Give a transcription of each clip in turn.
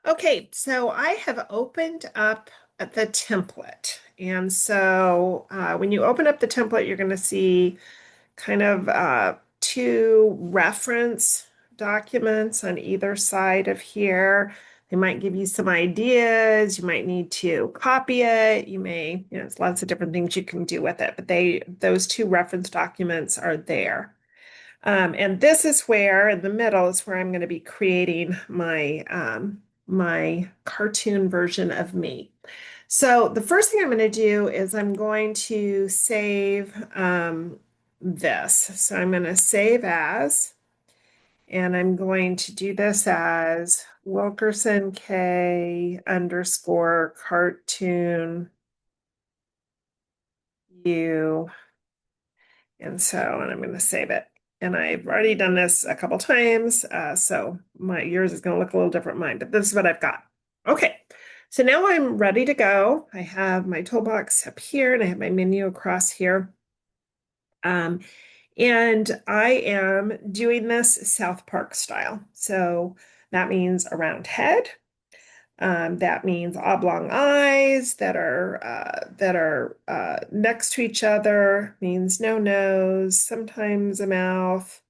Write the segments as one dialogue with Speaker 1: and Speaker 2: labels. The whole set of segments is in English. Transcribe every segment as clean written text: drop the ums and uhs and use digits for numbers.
Speaker 1: Okay, so I have opened up the template. And so when you open up the template, you're going to see kind of two reference documents on either side of here. They might give you some ideas. You might need to copy it. There's lots of different things you can do with it, but those two reference documents are there. And this is where, in the middle, is where I'm going to be creating my cartoon version of me. So the first thing I'm going to do is I'm going to save this. So I'm going to save as, and I'm going to do this as Wilkerson K underscore cartoon U. And I'm going to save it. And I've already done this a couple times, so yours is going to look a little different than mine, but this is what I've got. Okay, so now I'm ready to go. I have my toolbox up here, and I have my menu across here. Um, and I am doing this South Park style. So that means a round head. That means oblong eyes that are next to each other, means no nose, sometimes a mouth,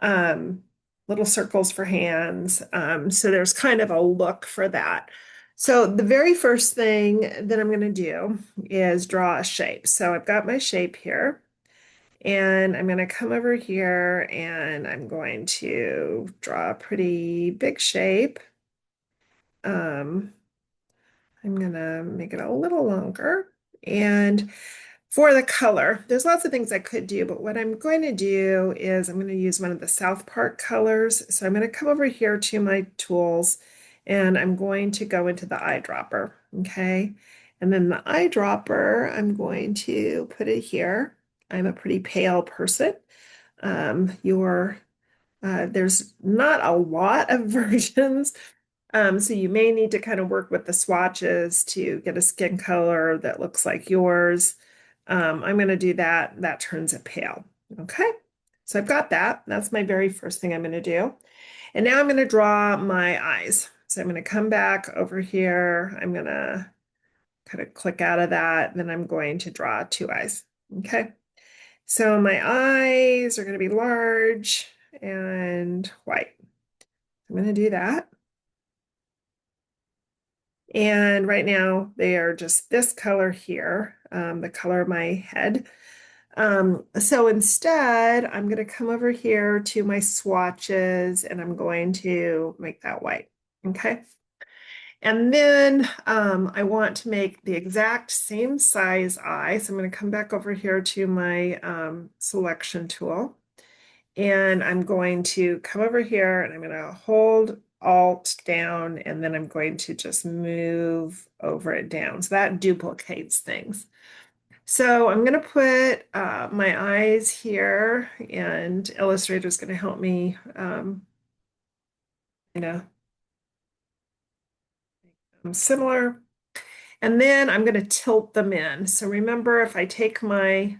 Speaker 1: um, little circles for hands. So there's kind of a look for that. So the very first thing that I'm going to do is draw a shape. So I've got my shape here, and I'm going to come over here and I'm going to draw a pretty big shape. Um, I'm gonna make it a little longer. And for the color, there's lots of things I could do, but what I'm going to do is I'm going to use one of the South Park colors. So I'm going to come over here to my tools and I'm going to go into the eyedropper. Okay. And then the eyedropper, I'm going to put it here. I'm a pretty pale person. There's not a lot of versions, so you may need to kind of work with the swatches to get a skin color that looks like yours. I'm going to do that. That turns it pale. Okay, so I've got that. That's my very first thing I'm going to do. And now I'm going to draw my eyes. So I'm going to come back over here. I'm going to kind of click out of that. Then I'm going to draw two eyes. Okay, so my eyes are going to be large and white. I'm going to do that. And right now they are just this color here, the color of my head. So instead, I'm going to come over here to my swatches and I'm going to make that white. Okay. And then I want to make the exact same size eye. So I'm going to come back over here to my selection tool. And I'm going to come over here and I'm going to hold Alt down and then I'm going to just move over it down. So that duplicates things. So I'm going to put my eyes here and Illustrator is going to help me, you know, similar. And then I'm going to tilt them in. So remember, if I take my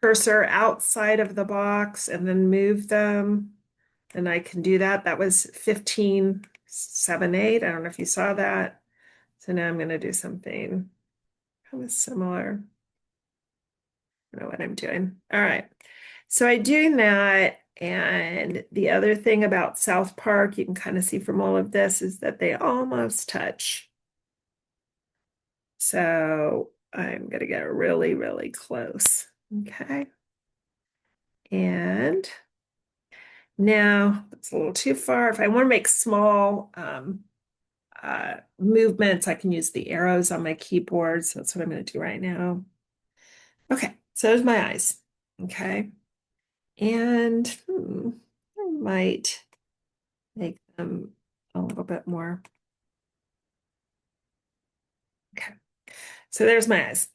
Speaker 1: cursor outside of the box and then move them, and I can do that. That was 15, 7, 8. I don't know if you saw that. So now I'm going to do something kind of similar. I don't know what I'm doing. All right. So I'm doing that. And the other thing about South Park, you can kind of see from all of this, is that they almost touch. So I'm going to get really, really close. Okay. And now it's a little too far. If I want to make small movements, I can use the arrows on my keyboard. So that's what I'm going to do right now. Okay, so there's my eyes. Okay. And I might make them a little bit more. Okay, so there's my eyes.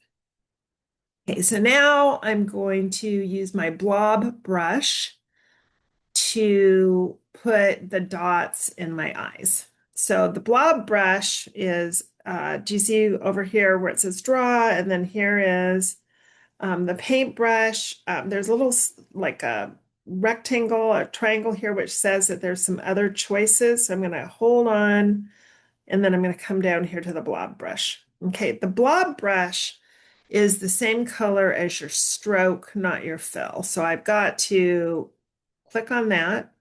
Speaker 1: Okay, so now I'm going to use my blob brush to put the dots in my eyes. So the blob brush is, do you see over here where it says draw? And then here is the paintbrush. There's a little like rectangle, a triangle here, which says that there's some other choices. So I'm going to hold on and then I'm going to come down here to the blob brush. Okay, the blob brush is the same color as your stroke, not your fill. So I've got to click on that,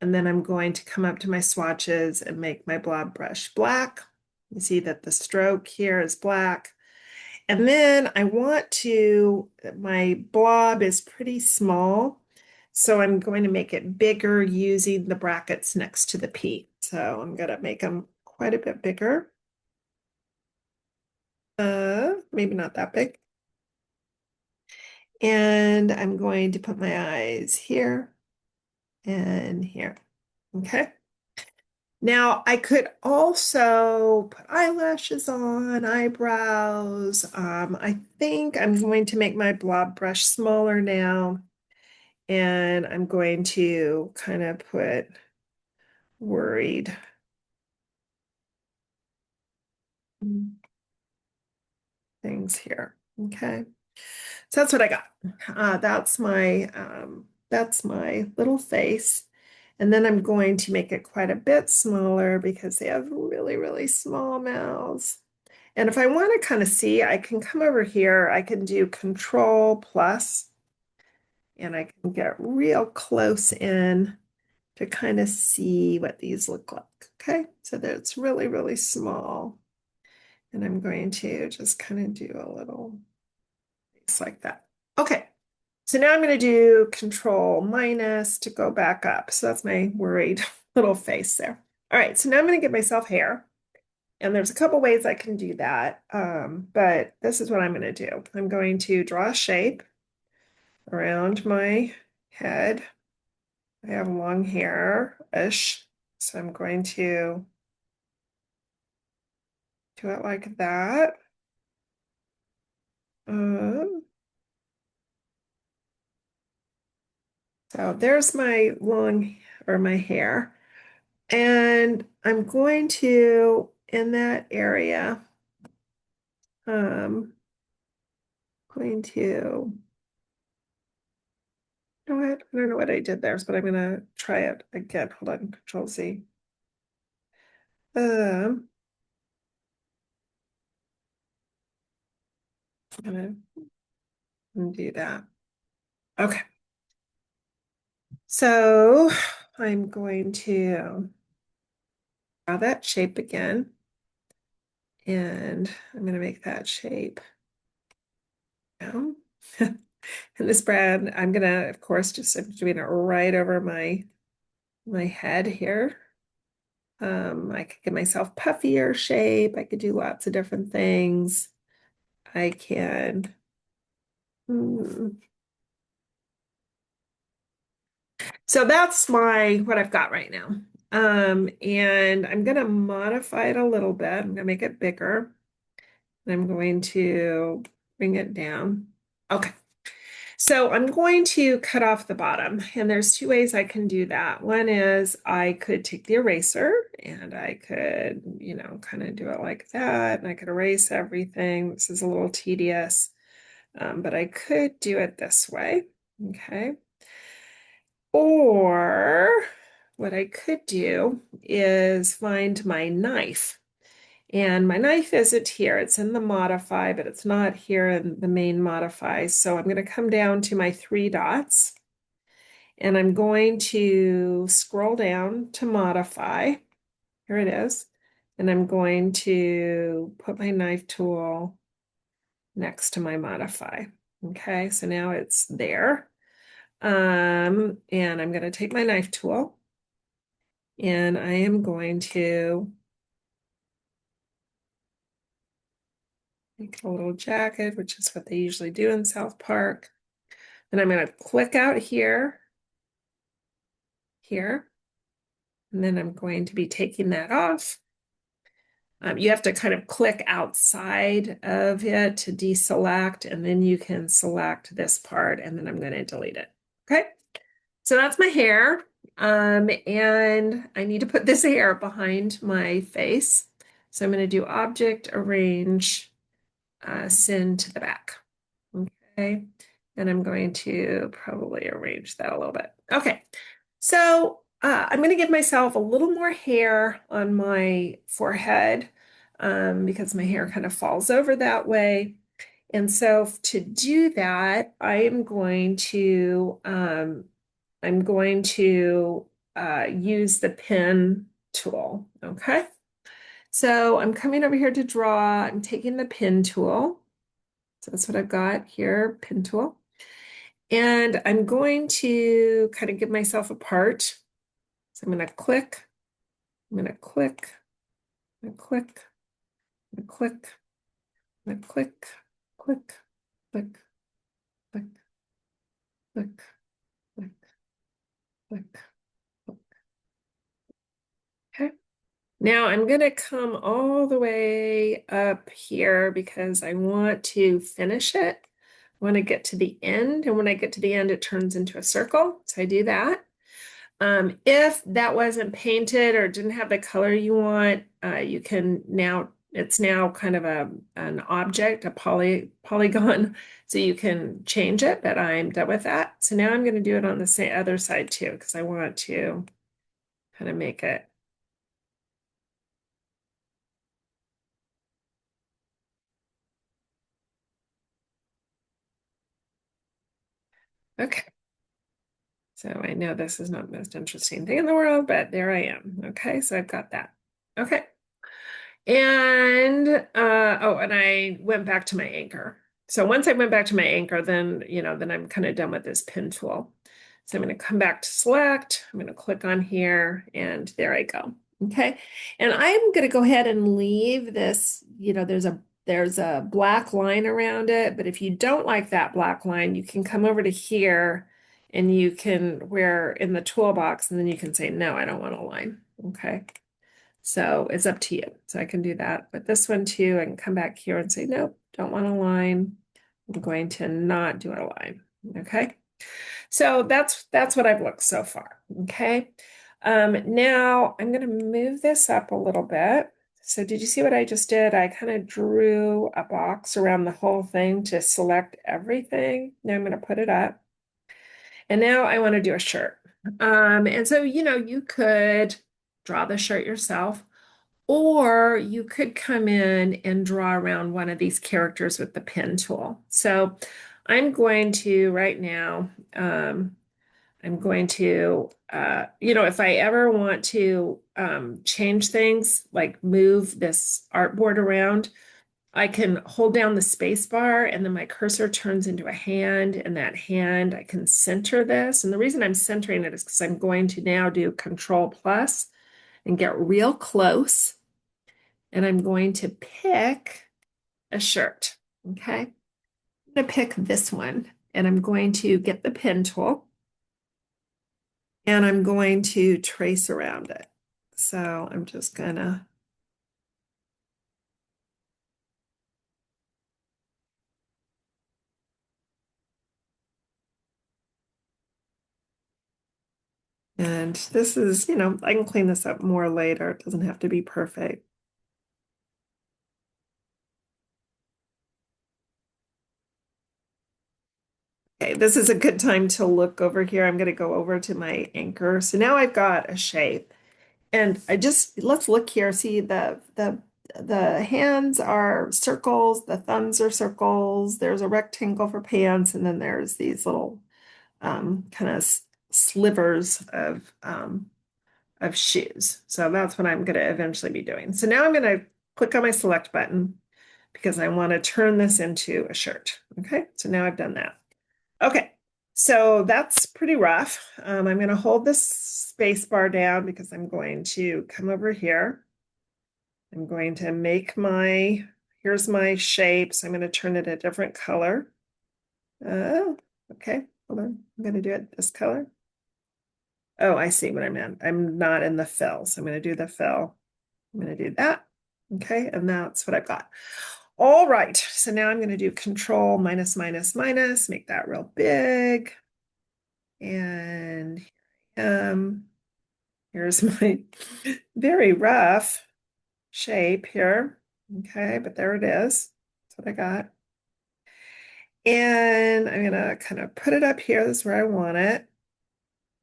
Speaker 1: and then I'm going to come up to my swatches and make my blob brush black. You see that the stroke here is black. And then I want to, my blob is pretty small, so I'm going to make it bigger using the brackets next to the P. So I'm going to make them quite a bit bigger. Maybe not that big. And I'm going to put my eyes here and here. Okay. Now I could also put eyelashes on, eyebrows. I think I'm going to make my blob brush smaller now. And I'm going to kind of put worried things here. Okay. So that's what I got. That's my little face. And then I'm going to make it quite a bit smaller because they have really, really small mouths. And if I want to kind of see, I can come over here. I can do Control plus, and I can get real close in to kind of see what these look like. Okay, so that's really, really small. And I'm going to just kind of do a little face like that. Okay, so now I'm going to do Control minus to go back up. So that's my worried little face there. All right, so now I'm going to give myself hair. And there's a couple ways I can do that, but this is what I'm going to do. I'm going to draw a shape around my head. I have long hair-ish, so I'm going to do it like that. Um, so there's my long or my hair. And I'm going to, in that area, going to, you know what? I don't know what I did there, but I'm going to try it again. Hold on, Control Z. I'm going to do that. Okay. So I'm going to draw that shape again. And I'm going to make that shape down. And this brand, I'm going to, of course, just I'm doing it right over my head here. I could give myself puffier shape. I could do lots of different things. I can. So that's what I've got right now. And I'm going to modify it a little bit. I'm going to make it bigger. And I'm going to bring it down. Okay. So I'm going to cut off the bottom, and there's two ways I can do that. One is I could take the eraser and I could, kind of do it like that, and I could erase everything. This is a little tedious, but I could do it this way. Okay. Or what I could do is find my knife. And my knife isn't here. It's in the modify, but it's not here in the main modify. So I'm going to come down to my three dots, and I'm going to scroll down to modify. Here it is. And I'm going to put my knife tool next to my modify. Okay, so now it's there. And I'm going to take my knife tool, and I am going to make a little jacket, which is what they usually do in South Park. And I'm going to click out here, and then I'm going to be taking that off. You have to kind of click outside of it to deselect, and then you can select this part, and then I'm going to delete it. Okay, so that's my hair. And I need to put this hair behind my face. So I'm going to do Object, Arrange, Send to the back. Okay, And I'm going to probably arrange that a little bit. Okay, so I'm going to give myself a little more hair on my forehead because my hair kind of falls over that way. And so to do that, I'm going to use the pen tool. Okay. So I'm coming over here to draw. I'm taking the pen tool. So that's what I've got here, pen tool. And I'm going to kind of give myself a part. So I'm going to click, I'm going to click, I'm going to click, I'm going to click, I'm going to click, click, click, click, click, click, click. Okay. Now I'm going to come all the way up here because I want to finish it. I want to get to the end. And when I get to the end, it turns into a circle. So I do that. If that wasn't painted or didn't have the color you want, you can now, it's now kind of an object, a polygon, so you can change it, but I'm done with that. So now I'm going to do it on the same other side too, because I want to kind of make it. Okay. So I know this is not the most interesting thing in the world, but there I am. Okay, so I've got that. Okay. And oh, and I went back to my anchor. So once I went back to my anchor, then I'm kind of done with this pin tool. So I'm going to come back to select. I'm going to click on here, and there I go. Okay. And I'm going to go ahead and leave this, there's a black line around it, but if you don't like that black line, you can come over to here and you can where in the toolbox, and then you can say, no, I don't want a line. Okay. So it's up to you. So I can do that. But this one too, I can come back here and say, nope, don't want a line. I'm going to not do a line. Okay. So that's what I've looked so far. Okay. Now I'm going to move this up a little bit. So did you see what I just did? I kind of drew a box around the whole thing to select everything. Now I'm going to put it up. And now I want to do a shirt. And so, you could draw the shirt yourself. Or you could come in and draw around one of these characters with the pen tool. So I'm going to right now, I'm going to, if I ever want to change things, like move this artboard around, I can hold down the space bar and then my cursor turns into a hand, and that hand, I can center this. And the reason I'm centering it is because I'm going to now do Control Plus and get real close, and I'm going to pick a shirt. Okay. I'm going to pick this one, and I'm going to get the pen tool, and I'm going to trace around it. So I'm just gonna, and this is, I can clean this up more later. It doesn't have to be perfect. Okay, this is a good time to look over here. I'm going to go over to my anchor. So now I've got a shape. And let's look here. See the hands are circles, the thumbs are circles. There's a rectangle for pants, and then there's these little kind of slivers of shoes. So that's what I'm going to eventually be doing. So now I'm going to click on my select button because I want to turn this into a shirt. Okay, so now I've done that. Okay, so that's pretty rough. I'm going to hold this space bar down because I'm going to come over here. I'm going to here's my shape. So I'm going to turn it a different color. Okay, hold on. I'm going to do it this color. Oh, I see what I meant. I'm not in the fill, so I'm going to do the fill. I'm going to do that. Okay, and that's what I've got. All right, so now I'm going to do Control minus minus minus, make that real big. And here's my very rough shape here. Okay, but there it is. That's what I got. And I'm gonna kind of put it up here. This is where I want it.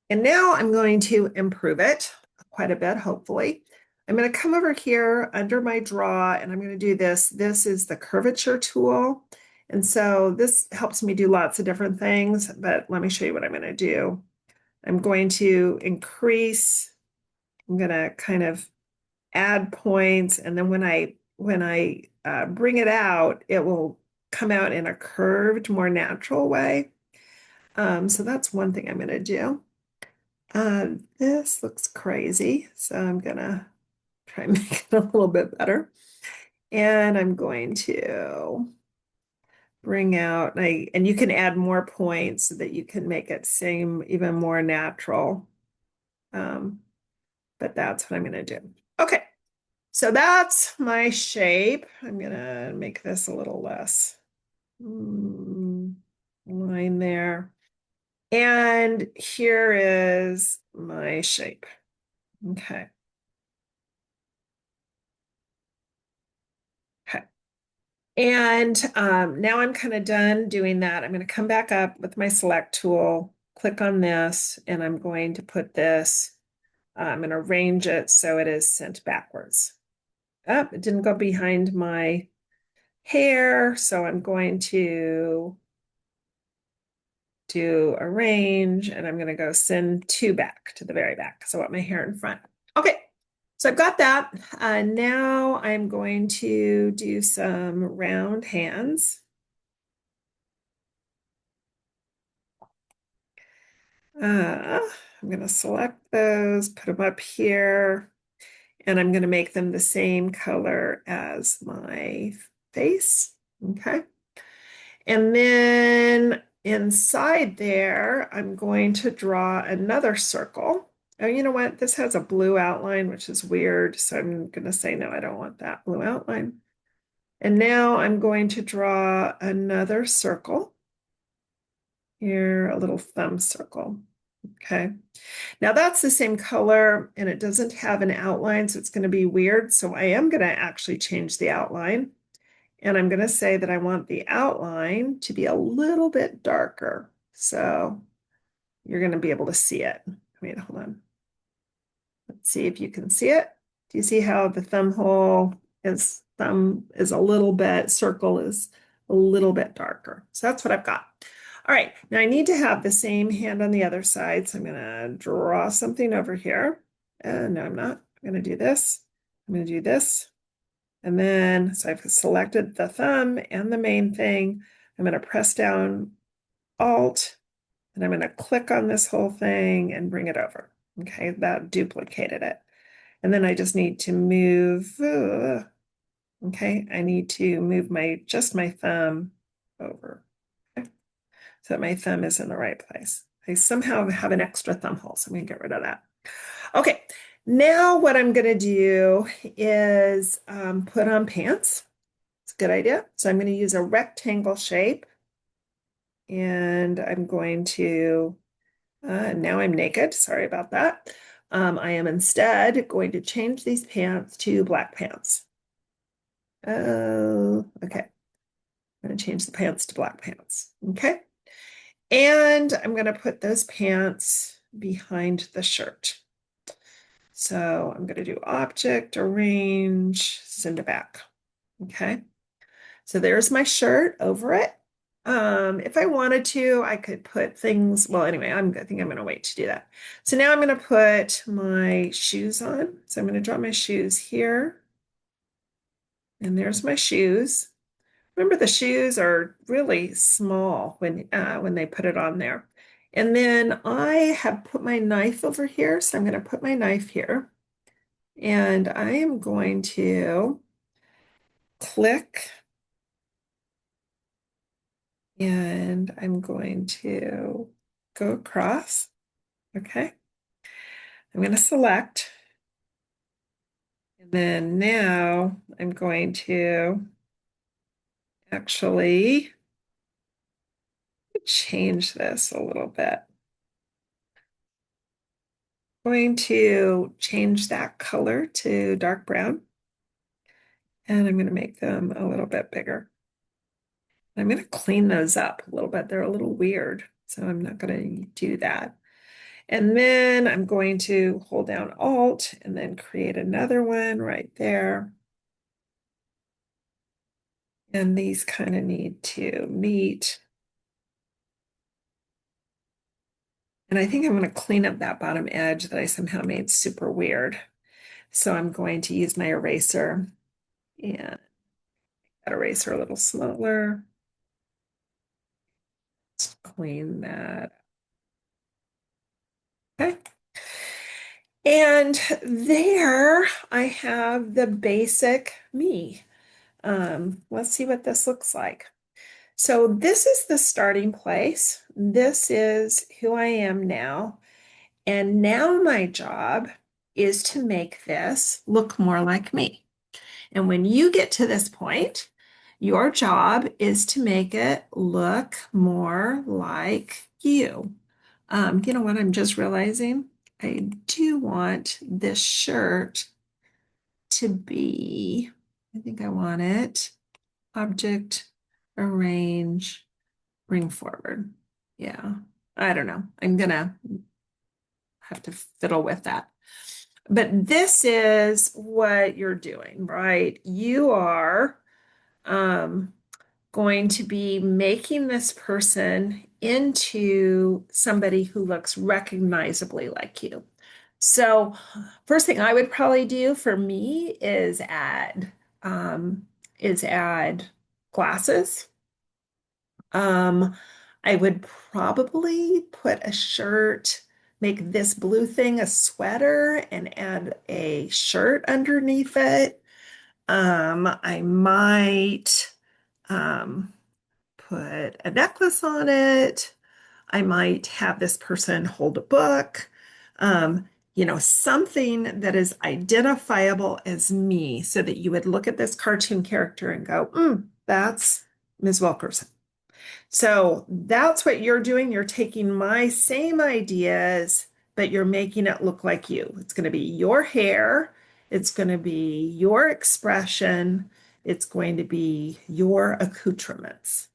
Speaker 1: And now I'm going to improve it quite a bit, hopefully. I'm going to come over here under my draw and I'm going to do this. This is the curvature tool. And so this helps me do lots of different things, but let me show you what I'm going to do. I'm going to increase, I'm going to kind of add points, and then when I bring it out, it will come out in a curved, more natural way. So that's one thing I'm going to do. This looks crazy, so I'm gonna try and make it a little bit better. And I'm going to bring out, and you can add more points so that you can make it seem even more natural. Um, but that's what I'm gonna do. Okay, so that's my shape. I'm gonna make this a little less line there. And here is my shape. Okay. Okay. And now I'm kind of done doing that. I'm going to come back up with my select tool, click on this, and I'm going to put this, I'm going to arrange it so it is sent backwards. Oh, it didn't go behind my hair, so I'm going to do arrange, and I'm going to go send to back to the very back because I want my hair in front. Okay, so I've got that. Now I'm going to do some round hands. I'm going to select those, put them up here, and I'm going to make them the same color as my face. Okay. And then inside there, I'm going to draw another circle. Oh, you know what? This has a blue outline, which is weird. So I'm going to say, no, I don't want that blue outline. And now I'm going to draw another circle. Here, a little thumb circle. Okay. Now that's the same color and it doesn't have an outline, so it's going to be weird. So I am going to actually change the outline. And I'm going to say that I want the outline to be a little bit darker. So you're going to be able to see it. Wait, hold on. Let's see if you can see it. Do you see how the thumb is a little bit, circle is a little bit darker. So that's what I've got. All right, now I need to have the same hand on the other side. So I'm going to draw something over here. No, I'm not. I'm going to do this. I'm going to do this. And then, so I've selected the thumb and the main thing. I'm going to press down Alt, and I'm going to click on this whole thing and bring it over. Okay, that duplicated it. And then I just need to move, okay, I need to move just my thumb over. Okay, so that my thumb is in the right place. I somehow have an extra thumb hole, so I'm going to get rid of that. Okay, now what I'm going to do is put on pants. It's a good idea. So I'm going to use a rectangle shape. And I'm going to, now I'm naked. Sorry about that. I am instead going to change these pants to black pants. Oh, okay. I'm going to change the pants to black pants. Okay. And I'm going to put those pants behind the shirt. So I'm going to do object, arrange, send it back. Okay. So there's my shirt over it. If I wanted to, I could put things, well, anyway, I think I'm going to wait to do that. So now I'm going to put my shoes on. So I'm going to draw my shoes here. And there's my shoes. Remember, the shoes are really small when they put it on there. And then I have put my knife over here. So I'm going to put my knife here. And I am going to click. And I'm going to go across. Okay. I'm going to select. And then now I'm going to actually change this a little bit. I'm going to change that color to dark brown. And I'm going to make them a little bit bigger. I'm going to clean those up a little bit. They're a little weird, so I'm not going to do that. And then I'm going to hold down Alt and then create another one right there. And these kind of need to meet. And I think I'm going to clean up that bottom edge that I somehow made super weird. So I'm going to use my eraser and that eraser a little smaller. Let's clean that. Okay. And there I have the basic me. Let's see what this looks like. So this is the starting place. This is who I am now. And now my job is to make this look more like me. And when you get to this point, your job is to make it look more like you. You know what? I'm just realizing I do want this shirt to be, I think I want it, object, arrange, bring forward. Yeah, I don't know. I'm gonna have to fiddle with that. But this is what you're doing, right? You are um, going to be making this person into somebody who looks recognizably like you. So, first thing I would probably do for me um, is add glasses. Um, I would probably put a shirt, make this blue thing a sweater and add a shirt underneath it. I might um, put a necklace on it. I might have this person hold a book. Something that is identifiable as me so that you would look at this cartoon character and go, that's Ms. Wilkerson. So that's what you're doing. You're taking my same ideas, but you're making it look like you. It's going to be your hair, it's going to be your expression, it's going to be your accoutrements.